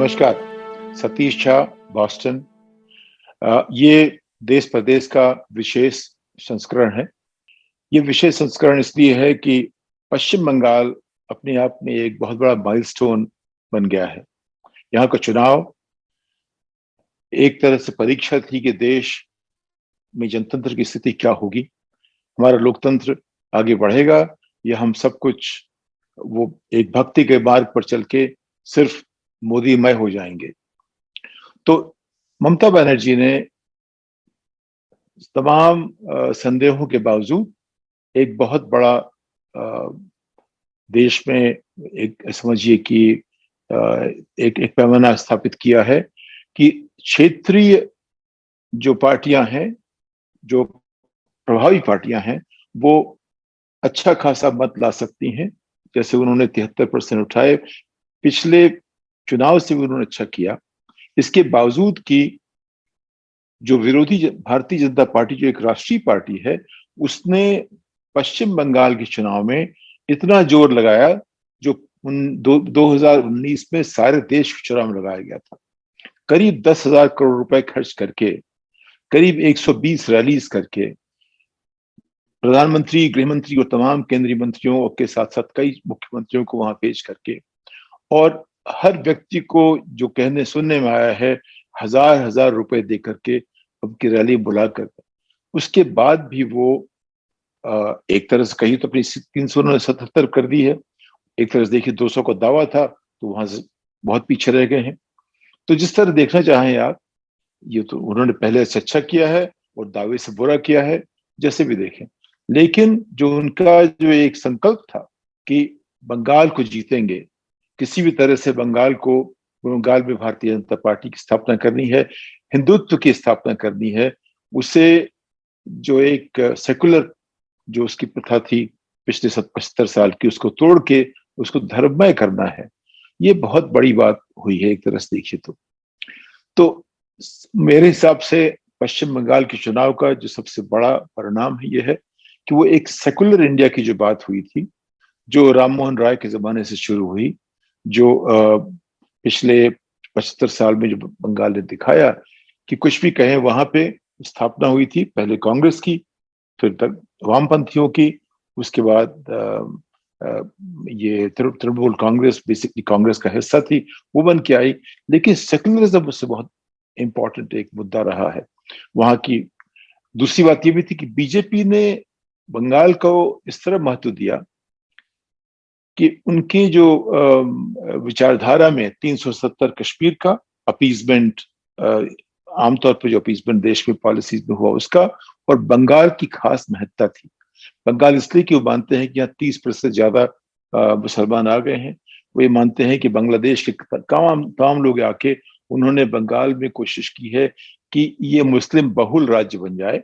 नमस्कार। सतीश झा, बॉस्टन। ये देश प्रदेश का विशेष संस्करण है। ये विशेष संस्करण इसलिए है कि पश्चिम बंगाल अपने आप में एक बहुत बड़ा माइलस्टोन बन गया है। यहाँ का चुनाव एक तरह से परीक्षा थी कि देश में जनतंत्र की स्थिति क्या होगी, हमारा लोकतंत्र आगे बढ़ेगा या हम सब कुछ वो एक भक्ति के मार्ग पर चल के सिर्फ मोदीमय हो जाएंगे। तो ममता बनर्जी ने तमाम संदेहों के बावजूद एक बहुत बड़ा देश में एक समझिए कि एक पैमाना स्थापित किया है कि क्षेत्रीय जो पार्टियां हैं, जो प्रभावी पार्टियां हैं, वो अच्छा खासा मत ला सकती हैं। जैसे उन्होंने 73% उठाए, पिछले चुनाव से भी उन्होंने अच्छा किया। इसके बावजूद कि जो विरोधी भारतीय जनता पार्टी जो एक राष्ट्रीय पार्टी है, उसने पश्चिम बंगाल के चुनाव में इतना जोर लगाया जो 2019 में सारे देश के चुनाव में लगाया गया था। करीब 10,000 करोड़ रुपए खर्च करके, करीब 120 रैलीज करके, प्रधानमंत्री, गृहमंत्री और तमाम केंद्रीय मंत्रियों के साथ साथ कई मुख्यमंत्रियों को वहां पेश करके, और हर व्यक्ति को जो कहने सुनने में आया है, हजार हजार रुपए दे करके उनकी रैली बुलाकर, उसके बाद भी वो एक तरह से कही तो अपनी 377 कर दी है। एक तरह से देखिए 200 का दावा था तो वहां से बहुत पीछे रह गए हैं। तो जिस तरह देखना चाहें आप, ये तो उन्होंने पहले से अच्छा किया है और दावे से बुरा किया है, जैसे भी देखें। लेकिन जो उनका जो एक संकल्प था कि बंगाल को जीतेंगे, किसी भी तरह से बंगाल में भारतीय जनता पार्टी की स्थापना करनी है, हिंदुत्व की स्थापना करनी है, उसे जो एक सेकुलर जो उसकी प्रथा थी पिछले 75 साल की, उसको तोड़ के उसको धर्ममय करना है। ये बहुत बड़ी बात हुई है एक तरह से देखिए तो मेरे हिसाब से पश्चिम बंगाल के चुनाव का जो सबसे बड़ा परिणाम है ये है कि वो एक सेकुलर इंडिया की जो बात हुई थी, जो राम मोहन राय के जमाने से शुरू हुई, जो पिछले 75 साल में जो बंगाल ने दिखाया कि कुछ भी कहें, वहां पे स्थापना हुई थी पहले कांग्रेस की, फिर तक वामपंथियों की, उसके बाद ये तृणमूल कांग्रेस बेसिकली कांग्रेस का हिस्सा थी, वो बन के आई। लेकिन सेकुलरिज्म उससे बहुत इंपॉर्टेंट एक मुद्दा रहा है वहां की। दूसरी बात ये भी थी कि बीजेपी ने बंगाल को इस तरह महत्व दिया कि उनकी जो विचारधारा में 370 कश्मीर का अपीजमेंट, आमतौर पर जो अपीजमेंट देश में पॉलिसीज में हुआ उसका, और बंगाल की खास महत्ता थी। बंगाल इसलिए कि वो मानते हैं कि यहाँ 30% ज्यादा मुसलमान आ गए हैं। वो ये मानते हैं कि बांग्लादेश के तमाम लोग आके उन्होंने बंगाल में कोशिश की है कि ये मुस्लिम बहुल राज्य बन जाए,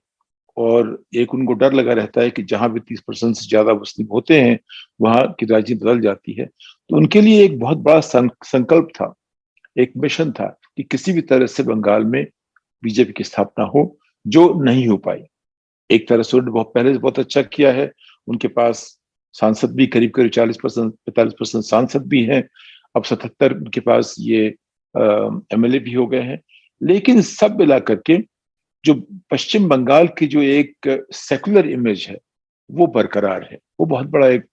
और एक उनको डर लगा रहता है कि जहां भी 30% से ज्यादा मुस्लिम होते हैं वहां की राजनीति बदल जाती है। तो उनके लिए एक बहुत बड़ा संकल्प था, एक मिशन था कि किसी भी तरह से बंगाल में बीजेपी की स्थापना हो, जो नहीं हो पाई। एक तरह से उन्होंने बहुत पहले से बहुत अच्छा किया है। उनके पास सांसद भी करीब करीब 40% 45% सांसद भी हैं। अब 77 उनके पास ये एमएलए भी हो गए हैं। लेकिन सब मिला करके जो पश्चिम बंगाल की जो एक सेकुलर इमेज है वो बरकरार है। वो बहुत बड़ा एक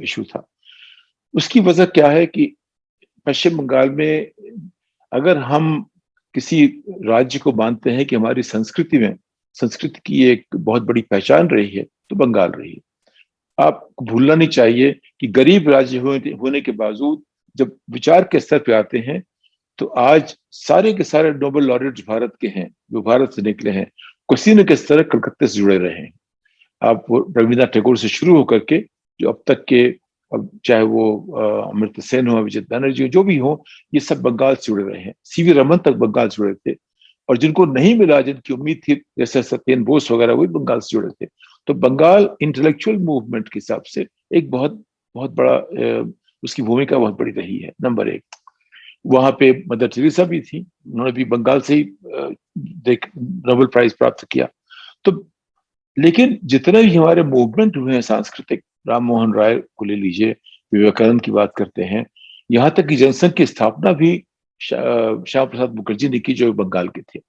इशू था। उसकी वजह क्या है कि पश्चिम बंगाल में अगर हम किसी राज्य को मानते हैं कि हमारी संस्कृति की एक बहुत बड़ी पहचान रही है, तो बंगाल रही है। आपको भूलना नहीं चाहिए कि गरीब राज्य होने के बावजूद जब विचार के स्तर पे आते हैं, तो आज सारे के सारे नोबेल लॉरेट्स भारत के हैं, जो भारत से निकले हैं, किसी न किसी तरह कलकत्ते से जुड़े रहे हैं। आप रविन्द्रनाथ टैगोर से शुरू होकर के जो अब तक के, अब चाहे वो अमर्त्य सेन हो, अभिजीत बैनर्जी हो, जो भी हो, ये सब बंगाल से जुड़े रहे हैं। सीवी रमन तक बंगाल से जुड़े थे, और जिनको नहीं मिला, जिनकी उम्मीद थी, जैसे सत्येंद्र बोस वगैरह, वो भी बंगाल से जुड़े थे। तो बंगाल इंटेलेक्चुअल मूवमेंट के हिसाब से एक बहुत बहुत बड़ा उसकी भूमिका बहुत बड़ी रही है। नंबर एक, वहां पे मदर टेरेसा भी थी, उन्होंने भी बंगाल से ही नोबेल प्राइज प्राप्त किया। तो लेकिन जितने भी हमारे मूवमेंट हुए हैं सांस्कृतिक, राम मोहन राय को ले लीजिए, विवेकानंद की बात करते हैं, यहाँ तक कि जनसंघ की स्थापना भी श्यामा प्रसाद मुखर्जी ने की, जो बंगाल के थे।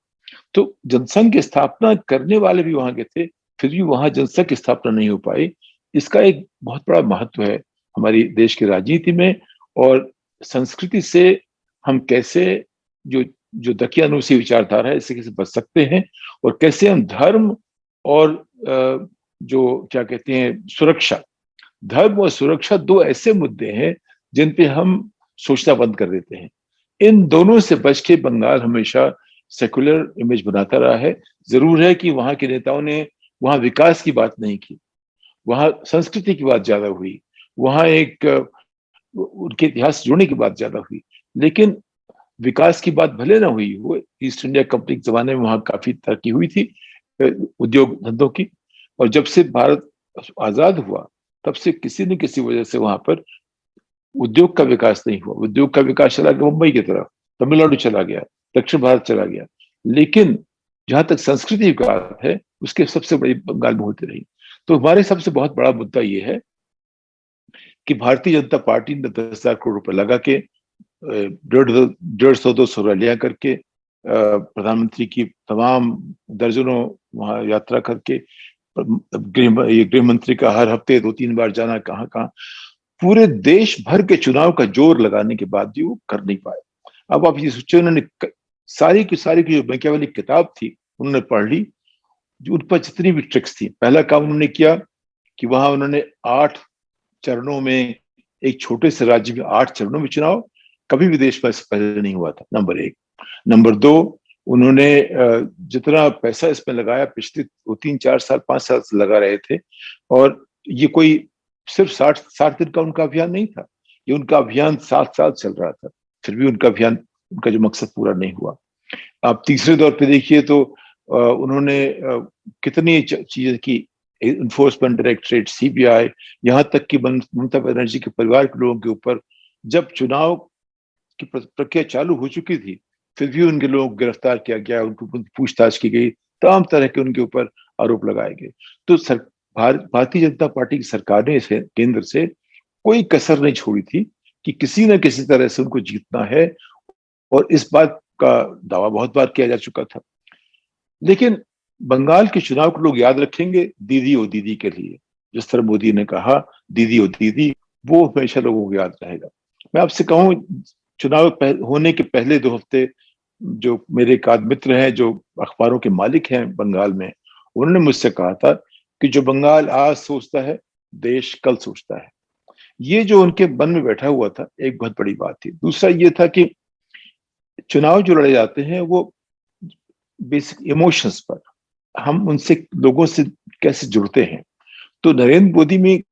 तो जनसंघ की स्थापना करने वाले भी वहां के थे, फिर भी वहां जनसंघ की स्थापना नहीं हो पाई। इसका एक बहुत बड़ा महत्व है हमारी देश की राजनीति में, और संस्कृति से हम कैसे, जो जो दकियानुसी विचारधारा है, इससे कैसे बच सकते हैं, और कैसे हम धर्म और जो क्या कहते हैं सुरक्षा, धर्म और सुरक्षा दो ऐसे मुद्दे हैं जिन पे हम सोचना बंद कर देते हैं। इन दोनों से बच के बंगाल हमेशा सेकुलर इमेज बनाता रहा है। जरूर है कि वहां के नेताओं ने वहां विकास की बात नहीं की, वहां संस्कृति की बात ज्यादा हुई, वहां एक उनके इतिहास से जुड़ने की बात ज्यादा हुई, लेकिन विकास की बात भले ना हुई। वो ईस्ट इंडिया कंपनी के जमाने में वहां काफी तरक्की हुई थी उद्योग धंधों की, और जब से भारत आजाद हुआ तब से किसी न किसी वजह से वहां पर उद्योग का विकास नहीं हुआ। उद्योग का विकास चला गया मुंबई की तरफ, तमिलनाडु चला गया, दक्षिण भारत चला गया, लेकिन जहां तक संस्कृति की बात है उसके सबसे बड़ी बंगाल में होती रही। तो हमारे सबसे बहुत बड़ा मुद्दा ये है कि भारतीय जनता पार्टी ने 10,000 करोड़ रुपए लगा के 150-200 रैलियां करके प्रधानमंत्री की तमाम दर्जनों वहां यात्रा करके, गृह मंत्री का हर हफ्ते 2-3 बार जाना, कहाँ कहाँ, पूरे देश भर के चुनाव का जोर लगाने के बाद भी वो कर नहीं पाए। अब आप ये सोचो, उन्होंने सारी की सारी की जो मैकियावेली किताब थी उन्होंने पढ़ ली, जो उन पर जितनी भी ट्रिक्स थी। पहला काम उन्होंने किया कि वहां उन्होंने 8 चरणों में, एक छोटे से राज्य में 8 चरणों में चुनाव, कभी भी देश में पहले नहीं हुआ था, नंबर एक। नंबर दो, उन्होंने जितना पैसा इसमें लगाया, पिछले 2-3-4 साल 5 साल से लगा रहे थे, और ये कोई सिर्फ 60 दिन का उनका अभियान नहीं था, ये उनका अभियान 7 साल चल रहा था, फिर भी उनका अभियान, उनका जो मकसद पूरा नहीं हुआ। आप तीसरे दौर पे देखिए तो उन्होंने कितनी चीजें की, इन्फोर्समेंट डायरेक्टरेट, सीबीआई, यहाँ तक कि ममता बनर्जी के परिवार के लोगों के ऊपर जब चुनाव की प्रक्रिया चालू हो चुकी थी, फिर भी उनके लोगों को गिरफ्तार किया गया, उनको पूछताछ की गई, तमाम तरह के उनके ऊपर आरोप लगाए गए। तो भारतीय जनता पार्टी की सरकार ने इसे केंद्र से कोई कसर नहीं छोड़ी थी कि किसी न किसी तरह से उनको जीतना है, और इस बात का दावा बहुत बार किया जा चुका था। लेकिन बंगाल के चुनाव को लोग याद रखेंगे दीदी और दीदी के लिए। जिस तरह मोदी ने कहा दीदी और दीदी, वो हमेशा लोगों को याद रहेगा। मैं आपसे कहूं, चुनाव होने के पहले 2 हफ्ते जो मेरे एक आध मित्र हैं जो अखबारों के मालिक हैं बंगाल में, उन्होंने मुझसे कहा था कि जो बंगाल आज सोचता है, देश कल सोचता है। ये जो उनके मन में बैठा हुआ था, एक बहुत बड़ी बात थी। दूसरा ये था कि चुनाव जो लड़े जाते हैं वो बेसिक इमोशंस पर, हम उनसे, लोगों से कैसे जुड़ते हैं। तो नरेंद्र मोदी में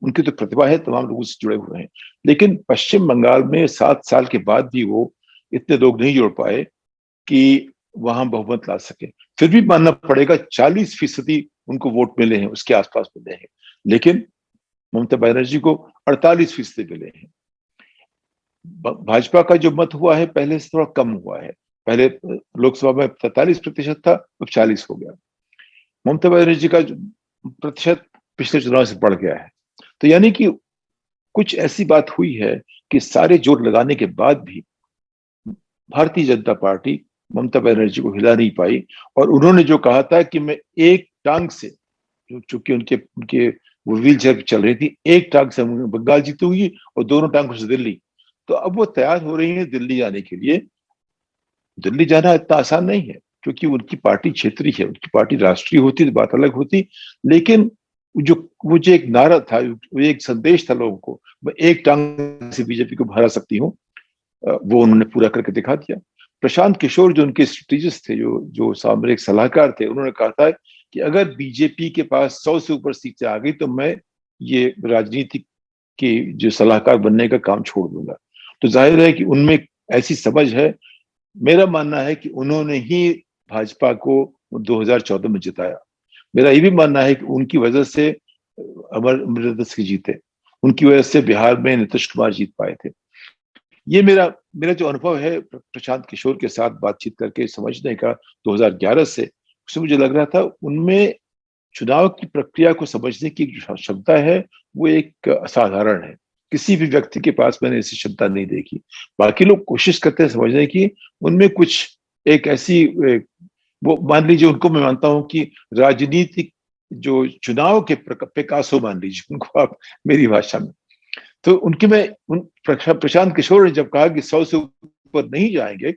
उनकी तो प्रतिभा है, तमाम लोगों से जुड़े हुए हैं, लेकिन पश्चिम बंगाल में 7 साल के बाद भी वो इतने लोग नहीं जोड़ पाए कि वहां बहुमत ला सके। फिर भी मानना पड़ेगा 40% उनको वोट मिले हैं, उसके आसपास मिले हैं, लेकिन ममता बनर्जी को 48% मिले हैं। भाजपा का जो मत हुआ है पहले से थोड़ा कम हुआ है, पहले लोकसभा में 43% था, अब 40 हो गया। ममता बनर्जी का प्रतिशत पिछले चुनाव से बढ़ गया है। तो यानी कि कुछ ऐसी बात हुई है कि सारे जोर लगाने के बाद भी भारतीय जनता पार्टी ममता बनर्जी को हिला नहीं पाई। और उन्होंने जो कहा था कि मैं एक टांग से, चूंकि उनके उनके वो व्हील चेयर पर चल रही थी, एक टांग से बंगाल जीतूंगी और दोनों टांगों से दिल्ली। तो अब वो तैयार हो रही है दिल्ली जाने के लिए। दिल्ली जाना इतना आसान नहीं है, क्योंकि उनकी पार्टी क्षेत्रीय है, उनकी पार्टी राष्ट्रीय होती तो बात अलग होती। लेकिन जो वो जो एक नारा था, वो एक संदेश था लोगों को, मैं एक टांग से बीजेपी को हरा सकती हूँ, वो उन्होंने पूरा करके दिखा दिया। प्रशांत किशोर जो उनके स्ट्रेटेजिस्ट थे, जो जो सामरिक सलाहकार थे, उन्होंने कहा था कि अगर बीजेपी के पास 100 से ऊपर सीटें आ गई तो मैं ये राजनीति की जो सलाहकार बनने का काम छोड़ दूंगा। तो जाहिर है कि उनमें ऐसी समझ है। मेरा मानना है कि उन्होंने ही भाजपा को 2014 में जिताया। मेरा ये भी मानना है कि उनकी वजह से अमरनाथ की जीते, उनकी वजह से बिहार में नीतीश कुमार जीत पाए थे। ये मेरा मेरा जो अनुभव है प्रशांत किशोर के साथ बातचीत करके समझने का 2011 से, उससे मुझे लग रहा था उनमें चुनाव की प्रक्रिया को समझने की जो क्षमता है वो एक असाधारण है। किसी भी व्यक्ति के पास मैंने ऐसी क्षमता नहीं देखी। बाकी लोग कोशिश करते हैं समझने की, उनमें कुछ एक ऐसी वो मान लीजिए, उनको मैं मानता हूं कि राजनीतिक जो चुनाव के पिकासो मान लीजिए उनको आप, मेरी भाषा में। तो उनके में उन प्रशांत किशोर ने जब कहा कि 100 से ऊपर नहीं जाएंगे,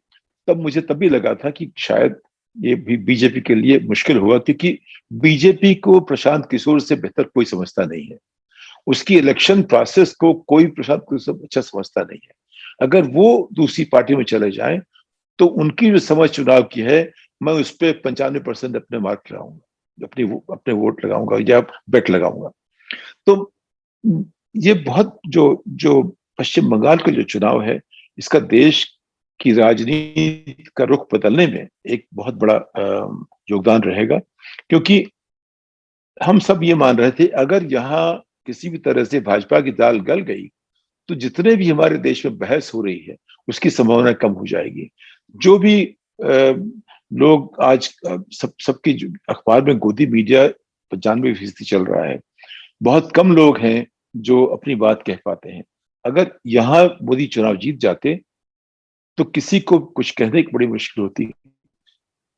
तब मुझे तब भी लगा था कि शायद ये भी बीजेपी के लिए मुश्किल होगा, क्योंकि बीजेपी को प्रशांत किशोर से बेहतर कोई समझता नहीं है। उसकी इलेक्शन प्रोसेस को कोई प्रशांत किशोर अच्छा समझता नहीं है। अगर वो दूसरी पार्टी में चले जाएं, तो उनकी जो समझ चुनाव की है, मैं उस पर 95% अपने मार्क लगाऊंगा, अपने वोट लगाऊंगा या बेट लगाऊंगा। तो ये बहुत जो जो पश्चिम बंगाल का जो चुनाव है, इसका देश की राजनीति का रुख बदलने में एक बहुत बड़ा योगदान रहेगा। क्योंकि हम सब ये मान रहे थे, अगर यहाँ किसी भी तरह से भाजपा की दाल गल गई, तो जितने भी हमारे देश में बहस हो रही है उसकी संभावना कम हो जाएगी। जो भी लोग आज सबकी अखबार में गोदी मीडिया 95% चल रहा है, बहुत कम लोग हैं जो अपनी बात कह पाते हैं। अगर यहाँ मोदी चुनाव जीत जाते, तो किसी को कुछ कहने की बड़ी मुश्किल होती।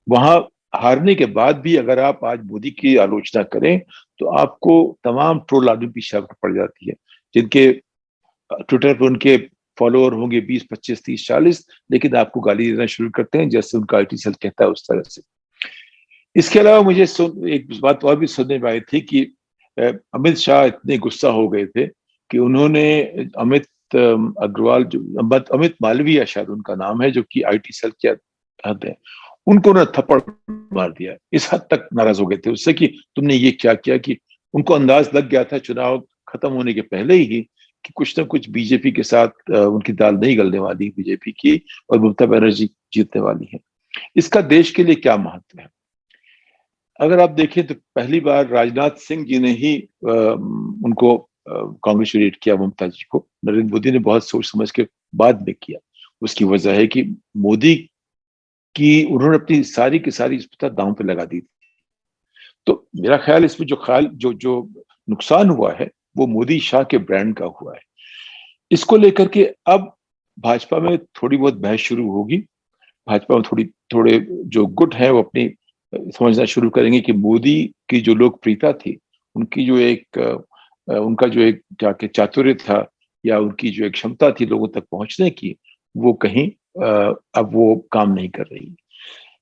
वहां हारने के बाद भी अगर आप आज मोदी की आलोचना करें, तो आपको तमाम ट्रोल आदमी पीछे पड़ जाती है, जिनके ट्विटर पर उनके फॉलोअर होंगे 20, 25, 30, 40, लेकिन आपको गाली देना शुरू करते हैं, जैसे उनका आईटी सेल कहता है उस तरह से। इसके अलावा मुझे एक बात और भी सुनने में आई थी कि अमित शाह इतने गुस्सा हो गए थे कि उन्होंने अमित अग्रवाल, जो अमित मालवीय शायद उनका नाम है, जो कि आईटी सेल के हद है, उनको ना थप्पड़ मार दिया। इस हद तक नाराज हो गए थे उससे कि तुमने ये क्या किया, कि उनको अंदाज लग गया था चुनाव खत्म होने के पहले ही कि कुछ ना कुछ बीजेपी के साथ उनकी दाल नहीं गलने वाली बीजेपी की, और ममता बनर्जी जीतने वाली है। इसका देश के लिए क्या महत्व है? अगर आप देखें तो पहली बार राजनाथ सिंह जी ने ही उनको कॉन्ग्रेचुलेट किया, ममता जी को। नरेंद्र मोदी ने बहुत सोच समझ के बाद में किया। उसकी वजह है कि मोदी की उन्होंने अपनी सारी की सारी स्पष्टता दांव पे लगा दी। तो मेरा ख्याल इसमें जो जो नुकसान हुआ है, वो मोदी शाह के ब्रांड का हुआ है। इसको लेकर के अब भाजपा में थोड़ी बहुत बहस शुरू होगी। भाजपा में थोड़े जो गुट है वो अपनी समझना शुरू करेंगे कि मोदी की जो लोकप्रियता थी, उनकी जो एक उनका जो एक जाके चातुर्य था, या उनकी जो एक क्षमता थी लोगों तक पहुंचने की, वो कहीं अब वो काम नहीं कर रही।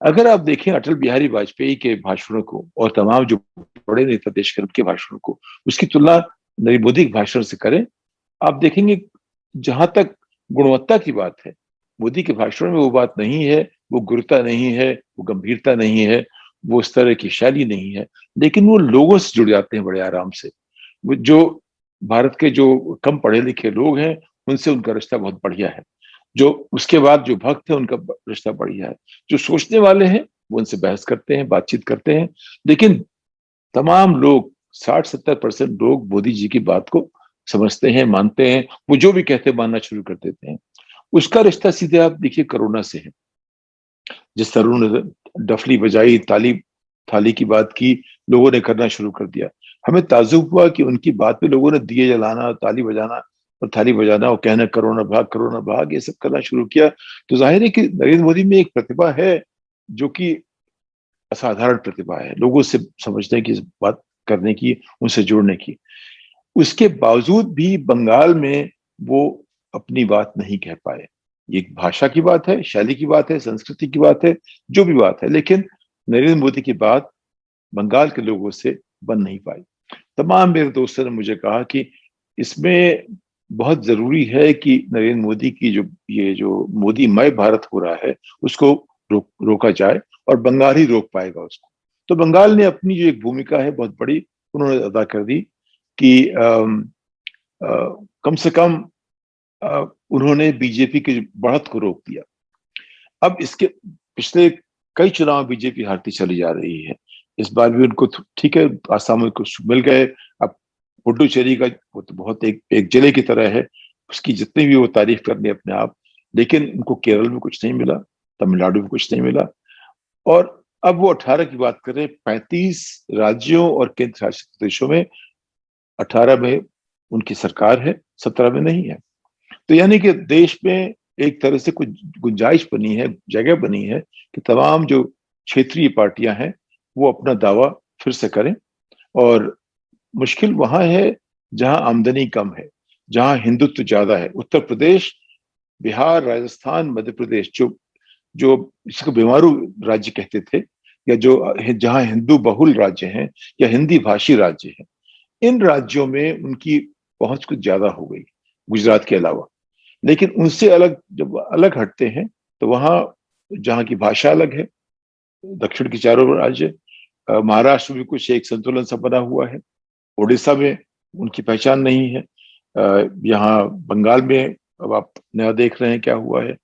अगर आप देखें अटल बिहारी वाजपेयी के भाषणों को और तमाम जो बड़े नेता देश के उनके भाषणों को, उसकी तुलना नरेंद्र मोदी के भाषण से करें, आप देखेंगे जहां तक गुणवत्ता की बात है, मोदी के भाषण में वो बात नहीं है, वो गुरुता नहीं है, वो गंभीरता नहीं है, वो उस तरह की शैली नहीं है। लेकिन वो लोगों से जुड़ जाते हैं बड़े आराम से। वो जो भारत के जो कम पढ़े लिखे लोग हैं, उनसे उनका रिश्ता बहुत बढ़िया है। जो उसके बाद जो भक्त है, उनका रिश्ता बढ़िया है। जो सोचने वाले हैं, वो उनसे बहस करते हैं, बातचीत करते हैं। लेकिन तमाम लोग, 60-70% लोग मोदी जी की बात को समझते हैं, मानते हैं। वो जो भी कहते हैं मानना शुरू कर देते हैं। उसका रिश्ता सीधे आप देखिए कोरोना से है। जिस तरह उन्होंने डफली बजाई, ताली थाली की बात की, लोगों ने करना शुरू कर दिया। हमें ताज्जुब हुआ कि उनकी बात पे लोगों ने दिए जलाना, ताली बजाना और थाली बजाना और कहना कोरोना भाग, ये सब करना शुरू किया। तो जाहिर है कि नरेंद्र मोदी में एक प्रतिभा है, जो कि असाधारण प्रतिभा है, लोगों से समझने की, बात करने की, उनसे जुड़ने की। उसके बावजूद भी बंगाल में वो अपनी बात नहीं कह पाए। ये भाषा की बात है, शैली की बात है, संस्कृति की बात है, जो भी बात है, लेकिन नरेंद्र मोदी की बात बंगाल के लोगों से बन नहीं पाई। तमाम मेरे दोस्तों ने मुझे कहा कि इसमें बहुत जरूरी है कि नरेंद्र मोदी की जो ये जो मोदी मय भारत हो रहा है, उसको रोका जाए, और बंगाल ही रोक पाएगा उसको। तो बंगाल ने अपनी जो एक भूमिका है बहुत बड़ी, उन्होंने अदा कर दी कि कम से कम उन्होंने बीजेपी की बढ़त को रोक दिया। अब इसके पिछले कई चुनाव बीजेपी हारती चली जा रही है। इस बार भी उनको ठीक है, आसाम में कुछ मिल गए। अब पुडुचेरी का वो तो बहुत एक जिले की तरह है, उसकी जितनी भी वो तारीफ करनी अपने आप। लेकिन उनको केरल में कुछ नहीं मिला, तमिलनाडु में कुछ नहीं मिला। और अब वो 18 की बात करें, 35 राज्यों और केंद्र शासित प्रदेशों में 18 में उनकी सरकार है, 17 में नहीं है। तो यानी कि देश में एक तरह से कुछ गुंजाइश बनी है, जगह बनी है कि तमाम जो क्षेत्रीय पार्टियां हैं वो अपना दावा फिर से करें। और मुश्किल वहां है जहां आमदनी कम है, जहां हिंदुत्व ज्यादा है। उत्तर प्रदेश, बिहार, राजस्थान, मध्य प्रदेश, जो जो इसको बीमारू राज्य कहते थे, या जो जहां हिंदू बहुल राज्य हैं या हिंदी भाषी राज्य हैं, इन राज्यों में उनकी पहुंच कुछ ज्यादा हो गई, गुजरात के अलावा। लेकिन उनसे अलग जब अलग हटते हैं तो वहां जहाँ की भाषा अलग है, दक्षिण के चारों राज्य, महाराष्ट्र में कुछ एक संतुलन सा बना हुआ है, उड़ीसा में उनकी पहचान नहीं है, यहाँ बंगाल में अब आप नया देख रहे हैं क्या हुआ है।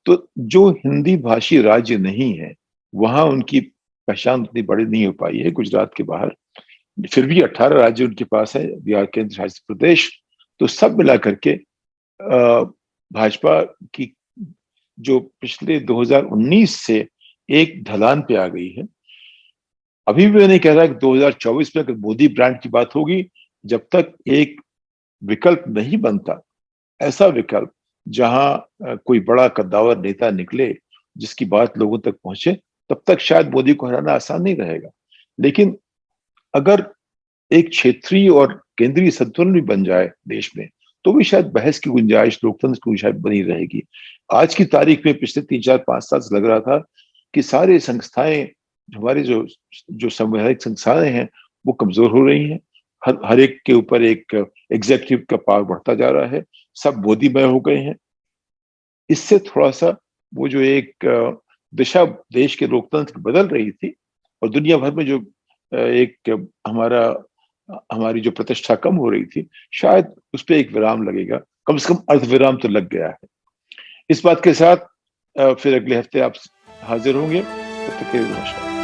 तो जो हिंदी भाषी राज्य नहीं है वहां उनकी पहचान उतनी बड़ी नहीं हो पाई है गुजरात के बाहर। फिर भी 18 राज्य उनके पास है, बिहार, केंद्र शासित प्रदेश। तो सब मिला करके भाजपा की जो पिछले 2019 से एक ढलान पे आ गई है। अभी भी मैं नहीं कह रहा कि 2024 में अगर मोदी ब्रांड की बात होगी, जब तक एक विकल्प नहीं बनता, ऐसा विकल्प जहां कोई बड़ा कद्दावर नेता निकले जिसकी बात लोगों तक पहुंचे, तब तक शायद मोदी को हराना आसान नहीं रहेगा। लेकिन अगर एक क्षेत्रीय और केंद्रीय संतुलन भी बन जाए देश में, तो भी शायद बहस की गुंजाइश लोकतंत्र की शायद बनी रहेगी। आज की तारीख में पिछले 3 4 5 साल से लग रहा था कि सारे संस्थाएं, हमारे जो जो संवैधानिक संस्थाएं हैं, वो कमजोर हो रही हैं। हर एक के ऊपर एक एग्जीक्यूटिव का पावर बढ़ता जा रहा है, सब मोदीमय हो गए हैं। इससे थोड़ा सा वो जो एक दिशा देश के लोकतंत्र की बदल रही थी, और दुनिया भर में जो एक हमारी जो प्रतिष्ठा कम हो रही थी, शायद उस पर एक विराम लगेगा। कम से कम अर्ध विराम तो लग गया है। इस बात के साथ फिर अगले हफ्ते आप हाजिर होंगे। तब तक के लिए नमस्कार।